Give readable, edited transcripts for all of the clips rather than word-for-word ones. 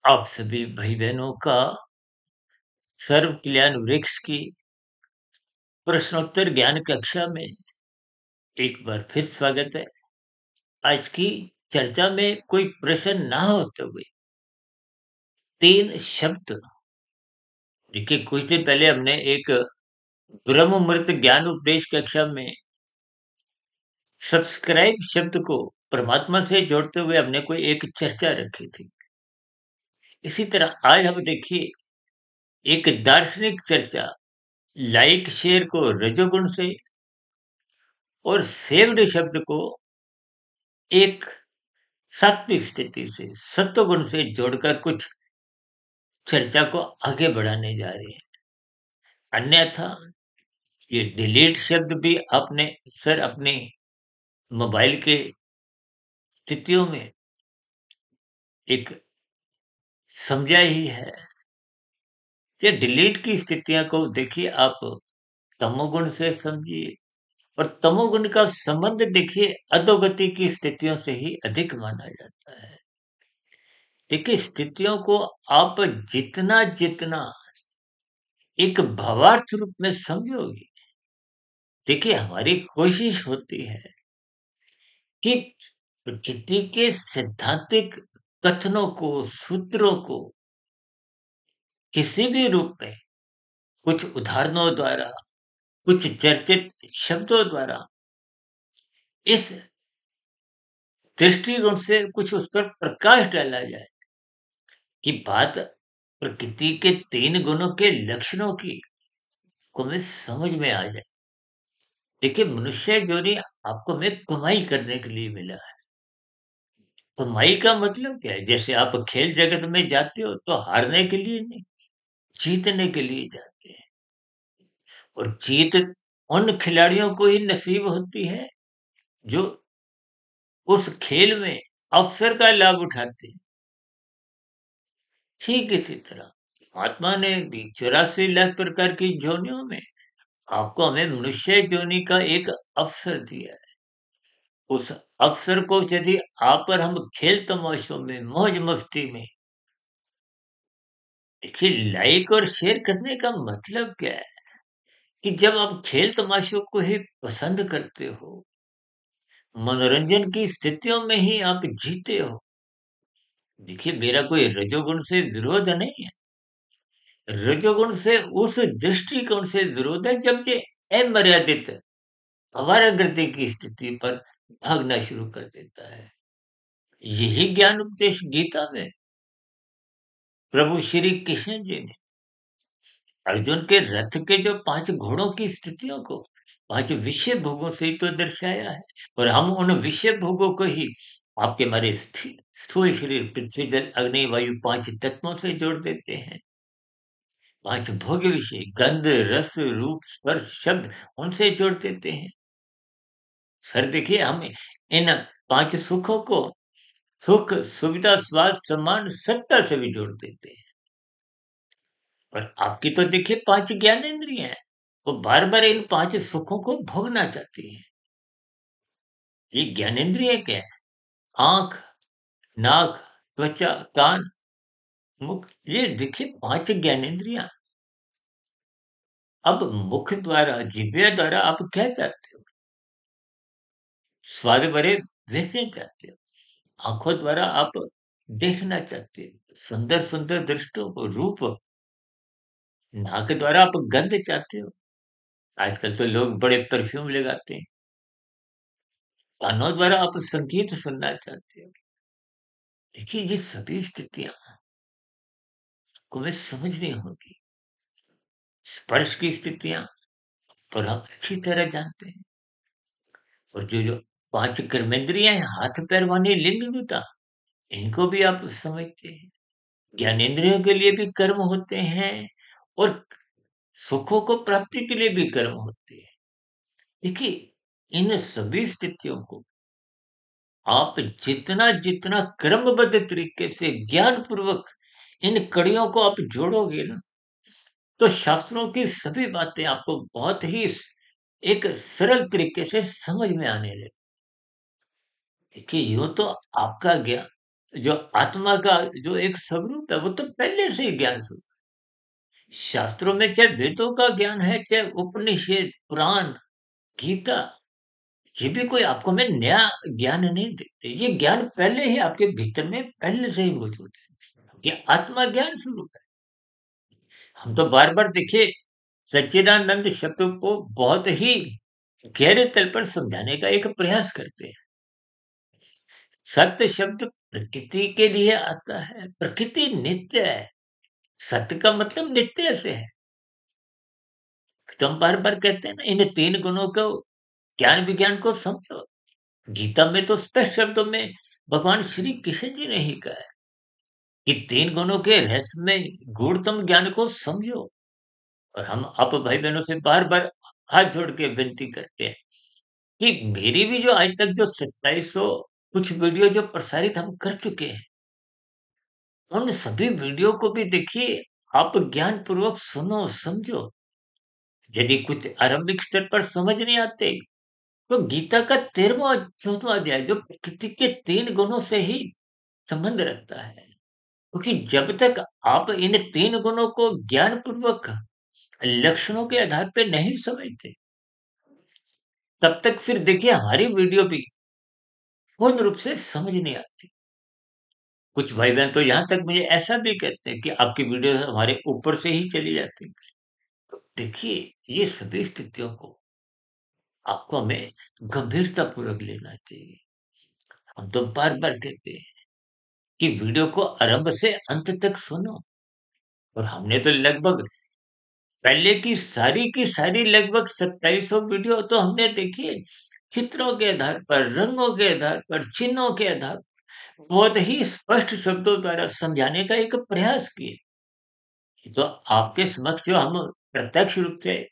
आप सभी भाई-बहनों का सर्व कल्याण वृक्ष की प्रश्नोत्तर ज्ञान कक्षा में एक बार फिर स्वागत है। आज की चर्चा में कोई प्रश्न ना होते हुए 3 शब्द देखिए कुछ दिन पहले हमने एक ब्रह्म मुहूर्त ज्ञान उपदेश कक्षा में सब्सक्राइब शब्द को परमात्मा से जोड़ते हुए हमने कोई एक चर्चा रखी थी। इसी तरह आज हम देखिए एक दार्शनिक चर्चा लाइक शेयर को रजोगुण से और सेव्ड शब्द को एक सात्विक स्थिति से सत्वगुण से जोड़कर कुछ चर्चा को आगे बढ़ाने जा रहे हैं। अन्यथा ये डिलीट शब्द भी आपने सर अपने मोबाइल के स्थितियों में एक समझा ही है। ये डिलीट की स्थितियां को देखिए आप तमोगुण से समझिए और तमोगुण का संबंध देखिए अधोगति की स्थितियों से ही अधिक माना जाता है। देखिए स्थितियों को आप जितना जितना एक भावार्थ रूप में समझोगे, देखिए हमारी कोशिश होती है कि प्रकृति के सैद्धांतिक कथनों को, सूत्रों को किसी भी रूप में कुछ उदाहरणों द्वारा, कुछ चर्चित शब्दों द्वारा इस दृष्टिकोण से कुछ उस पर प्रकाश डाला जाए कि बात प्रकृति के 3 गुणों के लक्षणों की को हमें समझ में आ जाए। देखिए मनुष्य जोनी आपको में कमाई करने के लिए मिला है। कमाई का मतलब क्या है? जैसे आप खेल जगत में जाते हो तो हारने के लिए नहीं, जीतने के लिए जाते हैं और जीत उन खिलाड़ियों को ही नसीब होती है जो उस खेल में अवसर का लाभ उठाते हैं। ठीक इसी तरह महात्मा ने भी 84 लाख प्रकार की जोनियों में आपको हमें मनुष्य जोनी का एक अवसर दिया है। उस अवसर को यदि आप और हम खेल तमाशों में मौज मस्ती में देखिए लाइक और शेयर करने का मतलब क्या है कि जब आप खेल तमाशों को ही पसंद करते हो, मनोरंजन की स्थितियों में ही आप जीते हो। देखिए मेरा कोई रजोगुण से विरोध नहीं है। रजोगुण से उस दृष्टिकोण से विरोध है जब ये अमर्यादित आवारागर्दी की स्थिति पर भागना शुरू कर देता है। यही ज्ञान उपदेश गीता में प्रभु श्री कृष्ण जी ने अर्जुन के रथ के जो 5 घोड़ों की स्थितियों को 5 विषय भोगों से ही तो दर्शाया है और हम उन विषय भोगों को ही आपके हमारे स्थूल शरीर पृथ्वी जल अग्नि वायु 5 तत्वों से जोड़ देते हैं। 5 भोग्य विषय गंध रस रूप स्पर्श शब्द उनसे जोड़ देते हैं। सर देखिए हम इन 5 सुखों को सुख सुविधा स्वाद सम्मान सत्ता से भी जोड़ देते हैं। और आपकी तो देखिए 5 ज्ञानेंद्रियां हैं, वो बार-बार इन 5 सुखों को भोगना चाहती हैं। ये ज्ञानेंद्रिय क्या है? आँख, नाक, त्वचा, कान, मुख ये देखिए 5 ज्ञानेंद्रियां। अब मुख द्वारा, जिह्वा द्वारा आप क्या चाहते हो? स्वाद भरे वैसे चाहते हो। आँखों द्वारा आप देखना चाहते हो, सुंदर-सुंदर दृश्यों को, रूप। नाक द्वारा आप गंध चाहते हो। आजकल तो लोग बड़े परफ्यूम लगाते हैं। कानों द्वारा आप संगीत सुनना चाहते हो। देखिए ये सभी स्थितियां को हमें समझनी होगी। स्पर्श की स्थितियां पर हम अच्छी तरह जानते हैं और जो 5 कर्मेंद्रियां हैं हाथ पैर वाणी लिंग गुदा इनको भी आप समझते हैं। ज्ञानेंद्रियों के लिए भी कर्म होते हैं और सुखों को प्राप्ति के लिए भी कर्म होते हैं। देखिए इन सभी स्थितियों को आप जितना जितना क्रमबद्ध तरीके से ज्ञान पूर्वक इन कड़ियों को आप जोड़ोगे ना तो शास्त्रों की सभी बातें आपको बहुत ही एक सरल तरीके से समझ में आने लगे। देखिए यूं तो आपका ज्ञान जो आत्मा का जो एक स्वरूप है, वो तो पहले से ही ज्ञान स्वरूप। शास्त्रों में चाहे वेदों का ज्ञान है, चाहे उपनिषद, पुराण, गीता, ये भी कोई आपको में नया ज्ञान नहीं देते। ये ज्ञान पहले ही आपके भीतर में पहले से ही मौजूद है। ये आत्मा ज्ञान स्वरूप है। हम तो बार-बार देखिए सच्चिदानंद शब्द को बहुत ही गहरे तल पर समझाने का एक प्रयास करते हैं। सत्य शब्द प्रकृति के लिए आता है। प्रकृति नित्य है। सत्य का मतलब नित्य से है। तो हम बार-बार कहते हैं ना, इन 3 गुणों को, ज्ञान विज्ञान को समझो। गीता में तो स्पष्ट शब्दों में भगवान श्री कृष्ण जी ने ही कहा है कि 3 गुणों के रहस्य में गूढ़तम ज्ञान को समझो। और हम आप भाई बहनों से बार-बार हाथ जोड़ के विनती करते हैं कि मेरी भी जो आज तक जो 2700 कुछ वीडियो जो प्रसारित हम कर चुके हैं, उन सभी वीडियो को भी देखिए, आप ज्ञान पूर्वक सुनो, समझो। यदि कुछ आरंभिक स्तर पर समझ नहीं आते, तो गीता का 13वां 14वां अध्याय जो प्रकृति के 3 गुणों से ही संबंध रखता है। क्योंकि जब तक आप इन 3 गुणों को ज्ञान पूर्वक लक्षणों के आधार पे नहीं समझते, तब तक फिर देखिए हमारी वीडियो भी पूर्ण रूप से समझ नहीं आती। कुछ भाई-बहन तो यहाँ तक मुझे ऐसा भी कहते हैं कि आपकी वीडियो हमारे ऊपर से ही चली जाती है। तो देखिए, ये सभी स्थितियों को आपको हमें गंभीरतापूर्वक लेना चाहिए। हम तो बार-बार कहते हैं कि वीडियो को आरंभ से अंत तक सुनो। और हमने तो लगभग पहले की सारी लगभग 2700 वीडियो तो हमने देखिए चित्रों के आधार पर, रंगों के आधार पर, चिन्हों के आधार पर बहुत ही स्पष्ट शब्दों द्वारा समझाने का एक प्रयास किए। तो आपके समक्ष जो हम प्रत्यक्ष रूप से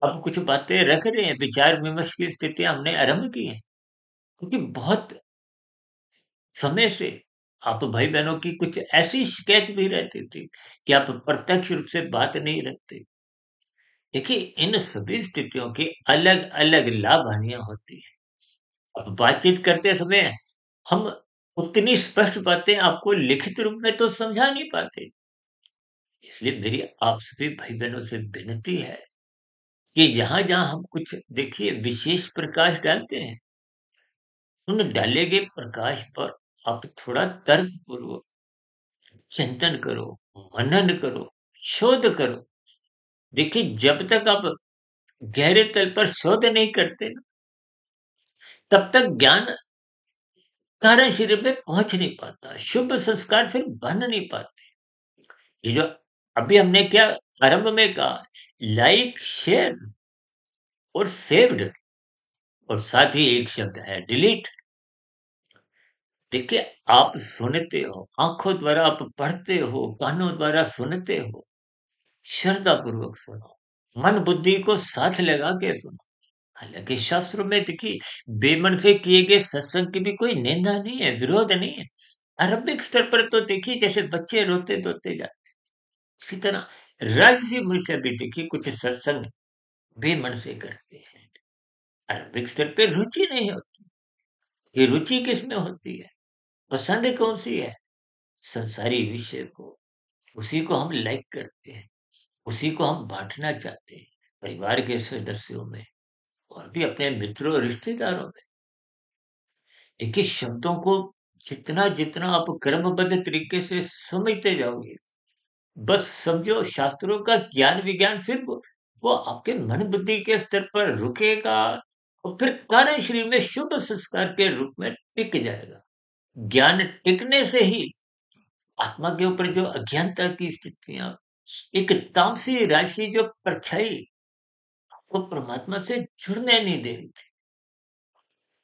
अब कुछ बातें रख रहे हैं, विचार विमर्श की स्थितियाँ हमने आरंभ की हैं। क्योंकि बहुत समय से आप भाई-बहनों की कुछ ऐसी शिकायत भी रहती थी कि आप प्रत्यक्ष रूप से बात नहीं रखते। देखिए, इन सभी स्थितियों की अलग-अलग लाभ-हानियाँ होती हैं। अब बातचीत करते समय हम उतनी स्पष्ट बातें आपको लिखित रूप में तो समझा नहीं पाते। इसलिए मेरी आप सभी भाई-बहनों से विनती है कि जहाँ-जहाँ हम कुछ देखिए विशेष प्रकाश डालते हैं, उन डाले गए प्रकाश पर आप थोड़ा तर्कपूर्वक चिंतन करो, मनन करो, शोध करो। देखिए, जब तक आप गहरे तल पर शोध नहीं करते ना, तब तक ज्ञान कारण शरीर में पहुंच नहीं पाता, शुभ संस्कार फिर बन नहीं पाते। ये जो अभी हमने क्या आरंभ में कहा, लाइक, शेयर और सेव्ड, और साथ ही एक शब्द है डिलीट। देखिए, आप सुनते हो, आंखों द्वारा आप पढ़ते हो, कानों द्वारा सुनते हो, श्रद्धा पूर्वक सुनो, मन बुद्धि को साथ लगा के सुनो। हालांकि शास्त्रों में देखिए बेमन से किए गए सत्संग की भी कोई निंदा नहीं है, विरोध नहीं है। आरंभिक स्तर पर तो देखिए जैसे बच्चे रोते धोते जाते, इसी तरह राजसी मनुष्य भी देखिए कुछ सत्संग बेमन से करते हैं। आरंभिक स्तर पे रुचि नहीं होती। ये रुचि किसमें होती है? पसंद कौन सी है? संसारी विषय को, उसी को हम लाइक करते हैं, उसी को हम बांटना चाहते हैं परिवार के सदस्यों में और भी अपने मित्रों और रिश्तेदारों में। देखिए, शब्दों को जितना जितना आप क्रमबद्ध तरीके से समझते जाओगे, बस समझो शास्त्रों का ज्ञान विज्ञान फिर वो आपके मन बुद्धि के स्तर पर रुकेगा और फिर कार्य शरीर में शुभ संस्कार के रूप में टिक जाएगा। ज्ञान टिकने से ही आत्मा के ऊपर जो अज्ञानता की स्थितियां, एक तामसी राशि जो परछाई वो परमात्मा से जुड़ने नहीं दे रही थी।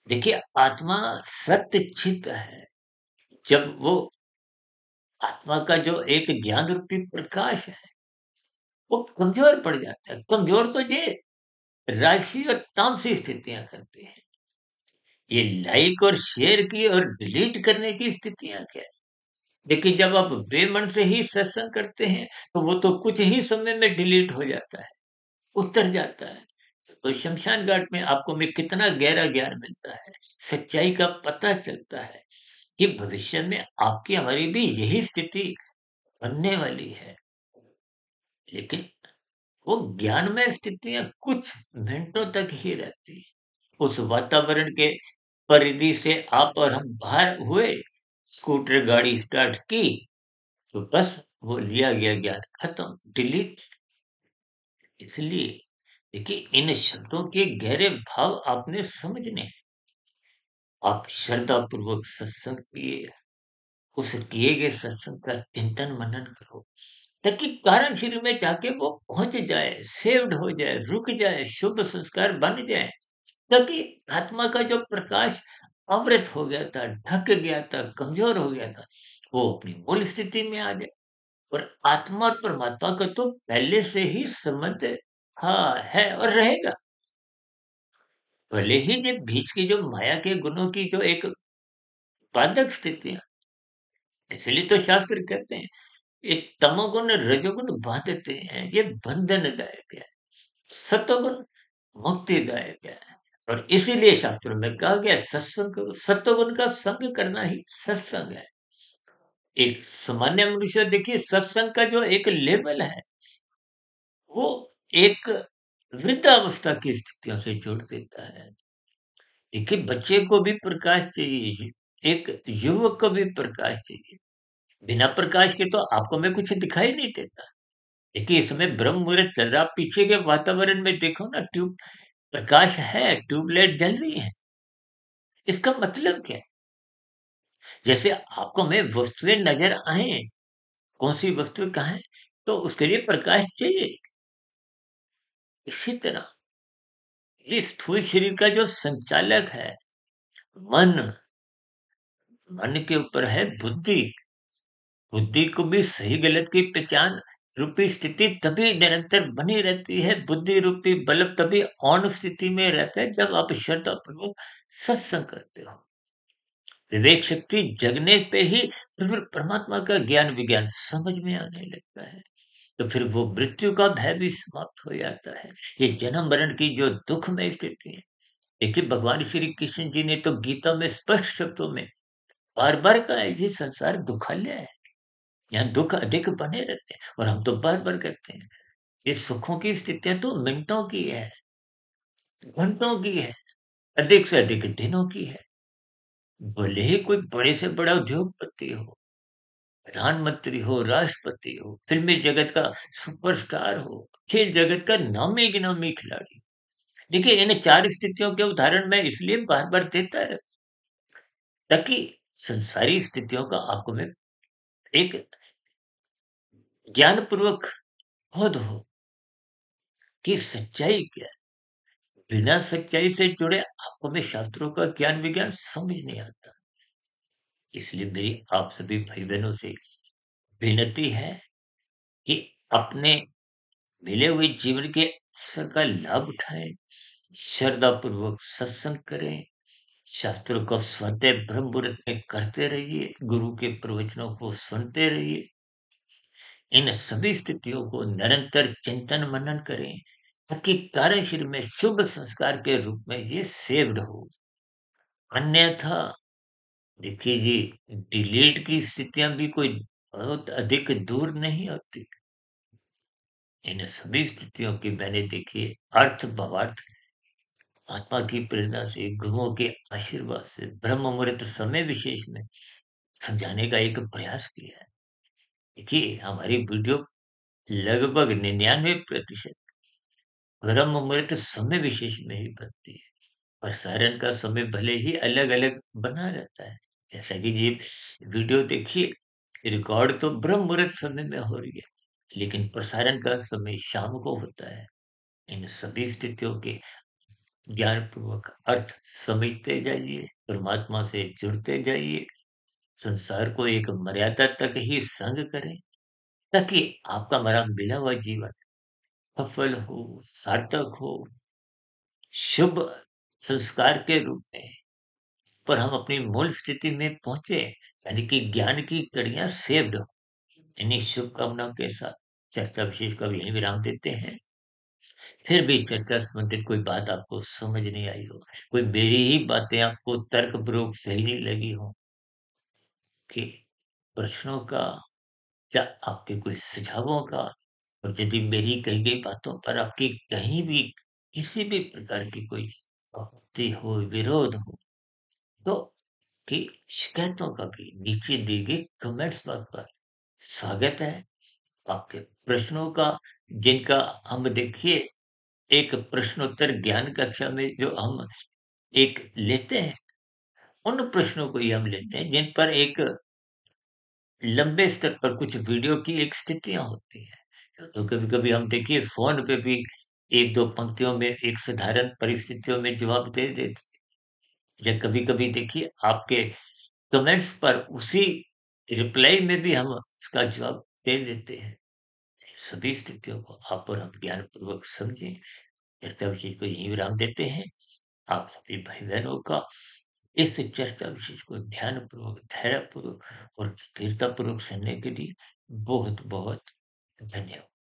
देखिए, आत्मा सत्य चित्त है। जब वो आत्मा का जो एक ज्ञान रूपी प्रकाश है, वो कमजोर पड़ जाता है। कमजोर तो ये राशि और तामसी स्थितियां करते हैं। ये लाइक और शेयर की और डिलीट करने की स्थितियां क्या है? देखिए, जब आप बेमन से ही सत्संग करते हैं, तो वो तो कुछ ही समय में डिलीट हो जाता है, उतर जाता है। तो शमशान घाट में आपको में कितना गहरा ज्ञान मिलता है, सच्चाई का पता चलता है। कि भविष्य में आपकी हमारी भी यही स्थिति बनने वाली है। लेकिन वो ज्ञानमय स्थितियाँ कुछ मिनटों तक ही रहती हैं। उस वातावरण के परिधि से आप और हम बाहर हुए, स्कूटर गाड़ी स्टार्ट की, तो बस वो लिया गया ज्ञान खत्म, डिलीट। इसलिए देखिए इन शब्दों के गहरे भाव आपने समझने हैं। आप श्रद्धा पूर्वक सत्संग किए, उस किए गए सत्संग का चिंतन मनन करो, ताकि कारण शरीर में जाके वो पहुंच जाए, सेव्ड हो जाए, रुक जाए, शुभ संस्कार बन जाए, ताकि आत्मा का जो प्रकाश अवृत हो गया था, ढक गया था, कमजोर हो गया था, वो अपनी मूल स्थिति में आ जाए। और आत्मा और परमात्मा का तो पहले से ही संबंध हाँ है और रहेगा। भले ही ये बीच की जो माया के गुणों की जो एक बाधक स्थिति है, इसलिए तो शास्त्र कहते हैं ये तमोगुण रजोगुण बांधते हैं, ये बंधनदायक है। सत्वगुण मुक्तिदायक है। और इसीलिए शास्त्रों में कहा गया है, सत्संग करो। सत्वगुण का संग करना ही सत्संग है। एक सामान्य मनुष्य देखिए सत्संग का जो एक लेवल है वो एक वृद्धावस्था की स्थितियों से जोड़ देता है। देखिए बच्चे को भी प्रकाश चाहिए, एक युवक को भी प्रकाश चाहिए। बिना प्रकाश के तो आपको में कुछ दिखाई नहीं देता। देखिए इस समय ब्रह्म मुहूर्त चल रहा, आप पीछे के वातावरण में देखो ना, ट्यूब प्रकाश है, ट्यूबलाइट जल रही है। इसका मतलब क्या है? जैसे आपको में वस्तुएं नजर आए, कौन सी वस्तु कहाँ है, तो उसके लिए प्रकाश चाहिए। इसी तरह ये स्थूल शरीर का जो संचालक है मन, मन के ऊपर है बुद्धि। बुद्धि को भी सही गलत की पहचान रूपी स्थिति तभी निरंतर बनी रहती है। बुद्धि रूपी बल्ब तभी ऑन स्थिति में रहता है जब आप श्रद्धा पूर्वक सत्संग करते हो। विवेक शक्ति जगने पे ही फिर परमात्मा का ज्ञान विज्ञान समझ में आने लगता है। तो फिर वो मृत्यु का भय भी समाप्त हो जाता है। ये जन्म मरण की जो दुखमय स्थिति है, देखिए भगवान श्री कृष्ण जी ने तो गीता में स्पष्ट शब्दों में बार बार कहा है, ये संसार दुखालय है, यहाँ दुख अधिक बने रहते हैं। और हम तो बार बार कहते हैं ये सुखों की स्थितियां तो मिनटों की है, घंटों की है, अधिक से अधिक दिनों की है। भले ही कोई बड़े से बड़ा उद्योगपति हो, प्रधानमंत्री हो, राष्ट्रपति हो, फिल्मी जगत का सुपरस्टार हो, खेल जगत का नामी गिनामी खिलाड़ी। देखिए इन चार स्थितियों के उदाहरण मैं इसलिए बार बार देता रहता, ताकि संसारी स्थितियों का आपको में एक ज्ञान पूर्वक बोध हो कि सच्चाई क्या है। बिना सच्चाई से जुड़े आपको में शास्त्रों का ज्ञान विज्ञान समझ नहीं आता। इसलिए मेरी आप सभी भाई बहनों से विनती है कि अपने मिले हुए जीवन के अवसर का लाभ उठाएं, श्रद्धा पूर्वक सत्संग करें, शास्त्रों को स्वतः ब्रह्म मुहूर्त में करते रहिए, गुरु के प्रवचनों को सुनते रहिए। इन सभी स्थितियों को निरंतर चिंतन मनन करें, ताकि कार्यशील में शुभ संस्कार के रूप में ये सेव्ड हो। अन्यथा देखिए जी, डिलीट की स्थितियां भी कोई बहुत अधिक दूर नहीं होती। इन सभी स्थितियों की मैंने देखी अर्थ भावार्थ आत्मा की प्रेरणा से, गुरुओं के आशीर्वाद से, ब्रह्म मुहूर्त समय विशेष में समझाने का एक प्रयास किया है। देखिए हमारी वीडियो लगभग 99% ब्रह्म मुहूर्त समय विशेष में ही बनती है। प्रसारण का समय भले ही अलग-अलग बना रहता है। जैसा कि ये वीडियो देखिए, रिकॉर्ड तो ब्रह्म मुहूर्त समय में हो रही है, लेकिन प्रसारण का समय शाम को होता है। इन सभी स्थितियों के ज्ञानपूर्वक अर्थ समझते जाइए, परमात्मा से जुड़ते जाइए, संसार को एक मर्यादा तक ही संग करें, ताकि आपका हमारा मिला हुआ जीवन सफल हो, सार्थक हो, शुभ संस्कार के रूप में, पर हम अपनी मूल स्थिति में पहुंचे, यानी कि ज्ञान की कड़ियां सेव्ड हो। इन्हीं शुभकामनाओं के साथ चर्चा विशेष का भी यहीं विराम देते हैं। फिर भी चर्चा संबंधित कोई बात आपको समझ नहीं आई हो, कोई मेरी ही बातें आपको तर्कपूर्वक सही नहीं लगी हो, आपके प्रश्नों का या आपके कोई सुझावों का और यदि मेरी कही गई बातों पर आपकी कहीं भी किसी भी प्रकार की कोई आपत्ति हो, विरोध हो, तो की शिकायतों का भी नीचे दी गई कमेंट्स बॉक्स पर स्वागत है। आपके प्रश्नों का जिनका हम देखिए एक प्रश्नोत्तर ज्ञान कक्षा में जो हम एक लेते हैं, उन प्रश्नों को ही हम लेते हैं जिन पर एक लंबे स्तर पर कुछ वीडियो की एक स्थितियाँ होती हैं। तो कभी-कभी हम देखिए फ़ोन पे भी 1-2 पंक्तियों में एक साधारण परिस्थितियों में जवाब दे देते हैं या कभी-कभी देखिए आपके कमेंट्स पर उसी रिप्लाई में भी हम उसका जवाब दे देते हैं। सभी स्थितियों को आप और हम ज्ञानपूर्वक समझें। चर्चा विषय को यहीं विराम देते हैं। आप सभी भाई-बहनों का इस चर्चा विशेष को ध्यानपूर्वक, धैर्यपूर्वक और स्थिरतापूर्वक सुनने के लिए बहुत-बहुत धन्यवाद।